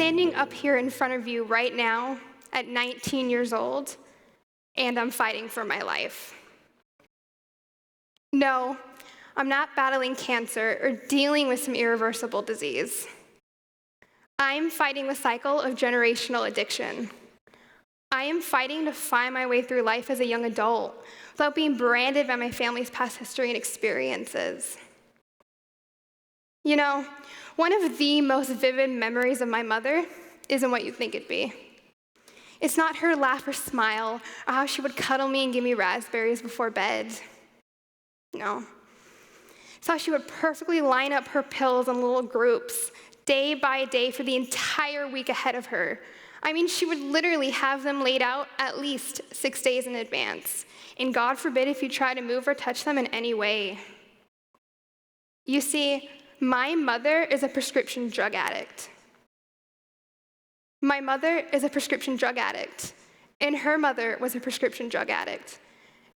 standing up here in front of you right now at 19 years old, and I'm fighting for my life. No, I'm not battling cancer or dealing with some irreversible disease. I'm fighting the cycle of generational addiction. I am fighting to find my way through life as a young adult without being branded by my family's past history and experiences. You know, one of the most vivid memories of my mother isn't what you think it'd be. It's not her laugh or smile or how she would cuddle me and give me raspberries before bed. No. It's how she would perfectly line up her pills in little groups, day by day for the entire week ahead of her. I mean, she would literally have them laid out at least 6 days in advance. And God forbid if you try to move or touch them in any way. You see, my mother is a prescription drug addict. My mother is a prescription drug addict, and her mother was a prescription drug addict.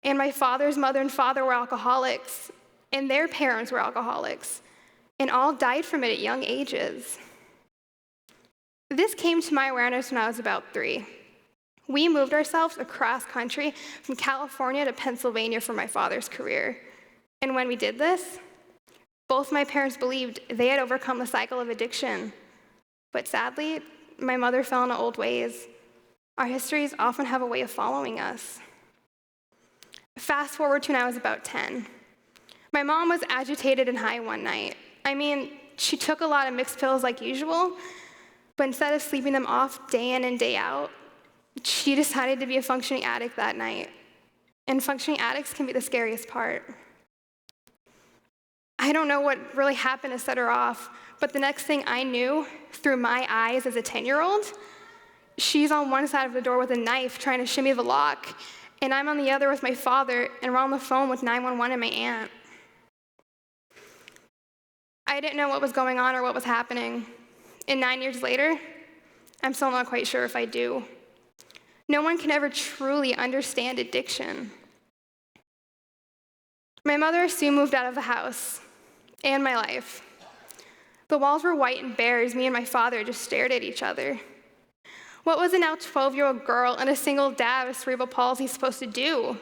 And my father's mother and father were alcoholics, and their parents were alcoholics, and all died from it at young ages. This came to my awareness when I was about 3. We moved ourselves across country from California to Pennsylvania for my father's career. And when we did this, both my parents believed they had overcome the cycle of addiction. But sadly, my mother fell into old ways. Our histories often have a way of following us. Fast forward to when I was about 10. My mom was agitated and high one night. I mean, she took a lot of mixed pills like usual, but instead of sleeping them off day in and day out, she decided to be a functioning addict that night. And functioning addicts can be the scariest part. I don't know what really happened to set her off, but the next thing I knew, through my eyes as a 10-year-old, she's on one side of the door with a knife trying to shimmy the lock, and I'm on the other with my father, and we're on the phone with 911 and my aunt. I didn't know what was going on or what was happening. And 9 years later, I'm still not quite sure if I do. No one can ever truly understand addiction. My mother soon moved out of the house and my life. The walls were white and bare as me and my father just stared at each other. What was a now 12-year-old girl and a single dad with cerebral palsy supposed to do?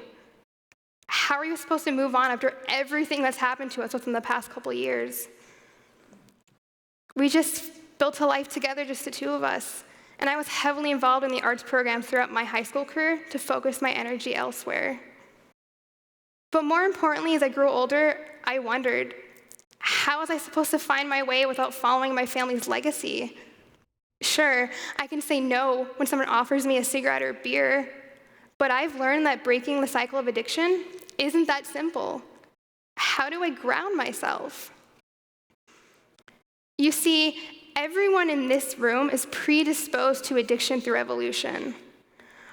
How are you supposed to move on after everything that's happened to us within the past couple years? We just built a life together, just the two of us. And I was heavily involved in the arts program throughout my high school career to focus my energy elsewhere. But more importantly, as I grew older, I wondered, how was I supposed to find my way without following my family's legacy? Sure, I can say no when someone offers me a cigarette or beer, but I've learned that breaking the cycle of addiction isn't that simple. How do I ground myself? You see, everyone in this room is predisposed to addiction through evolution.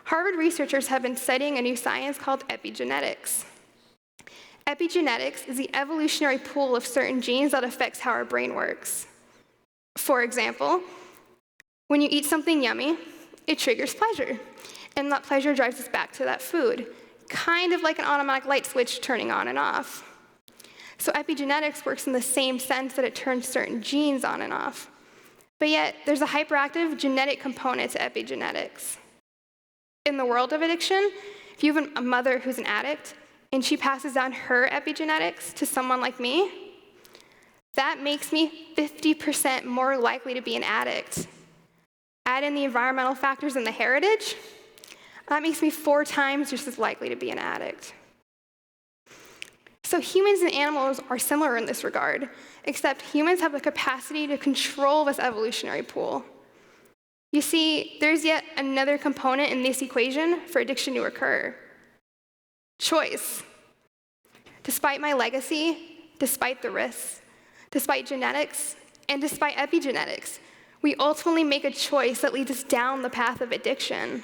Harvard researchers have been studying a new science called epigenetics. Epigenetics is the evolutionary pool of certain genes that affects how our brain works. For example, when you eat something yummy, it triggers pleasure, and that pleasure drives us back to that food, kind of like an automatic light switch turning on and off. So epigenetics works in the same sense that it turns certain genes on and off. But yet, there's a hyperactive genetic component to epigenetics. In the world of addiction, if you have a mother who's an addict, and she passes down her epigenetics to someone like me, that makes me 50% more likely to be an addict. Add in the environmental factors and the heritage, that makes me 4 times just as likely to be an addict. So humans and animals are similar in this regard, except humans have the capacity to control this evolutionary pool. You see, there's yet another component in this equation for addiction to occur: choice. Despite my legacy, despite the risks, despite genetics, and despite epigenetics, we ultimately make a choice that leads us down the path of addiction.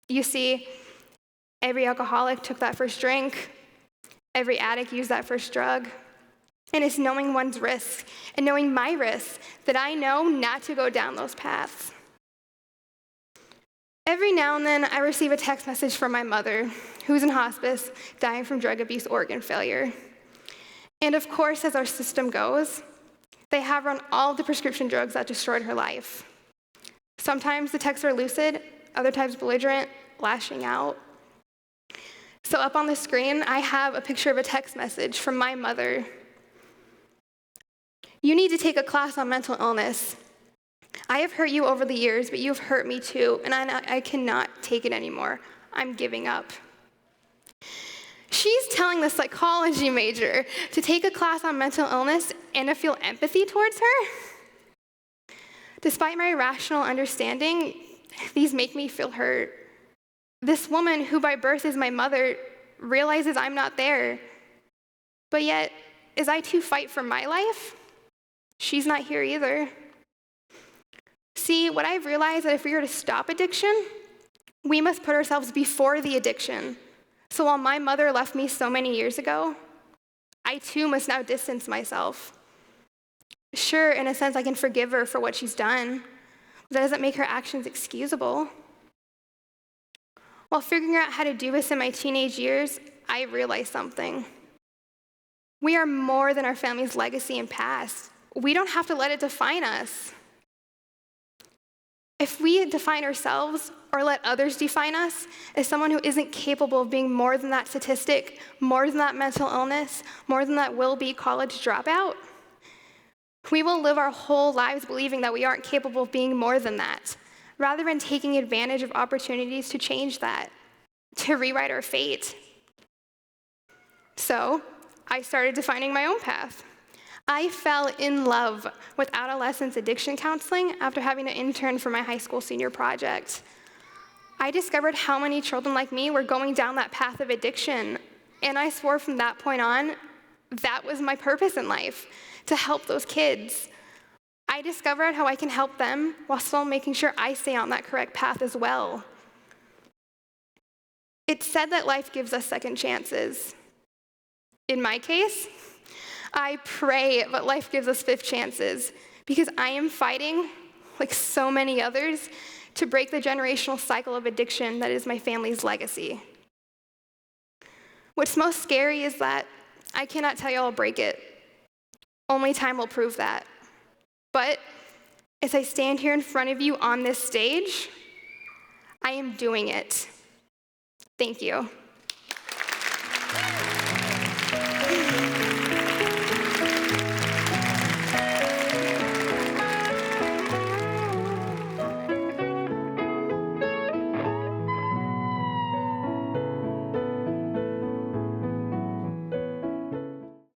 You see, every alcoholic took that first drink, every addict used that first drug, and it's knowing one's risks and knowing my risks that I know not to go down those paths. Every now and then, I receive a text message from my mother, who's in hospice, dying from drug abuse organ failure. And of course, as our system goes, they have her on all the prescription drugs that destroyed her life. Sometimes the texts are lucid, other times belligerent, lashing out. So up on the screen, I have a picture of a text message from my mother. "You need to take a class on mental illness. I have hurt you over the years, but you've hurt me too, and I cannot take it anymore. I'm giving up." She's telling the psychology major to take a class on mental illness and to feel empathy towards her. Despite my rational understanding, these make me feel hurt. This woman, who by birth is my mother, realizes I'm not there. But yet, as I too fight for my life, she's not here either. See, what I've realized is that if we are to stop addiction, we must put ourselves before the addiction. So while my mother left me so many years ago, I too must now distance myself. Sure, in a sense, I can forgive her for what she's done, but that doesn't make her actions excusable. While figuring out how to do this in my teenage years, I realized something. We are more than our family's legacy and past. We don't have to let it define us. If we define ourselves or let others define us as someone who isn't capable of being more than that statistic, more than that mental illness, more than that will-be college dropout, we will live our whole lives believing that we aren't capable of being more than that, rather than taking advantage of opportunities to change that, to rewrite our fate. So I started defining my own path. I fell in love with adolescence addiction counseling after having to intern for my high school senior project. I discovered how many children like me were going down that path of addiction, and I swore from that point on, that was my purpose in life, to help those kids. I discovered how I can help them while still making sure I stay on that correct path as well. It's said that life gives us second chances. In my case, I pray that life gives us fifth chances, because I am fighting, like so many others, to break the generational cycle of addiction that is my family's legacy. What's most scary is that I cannot tell you I'll break it. Only time will prove that. But as I stand here in front of you on this stage, I am doing it. Thank you.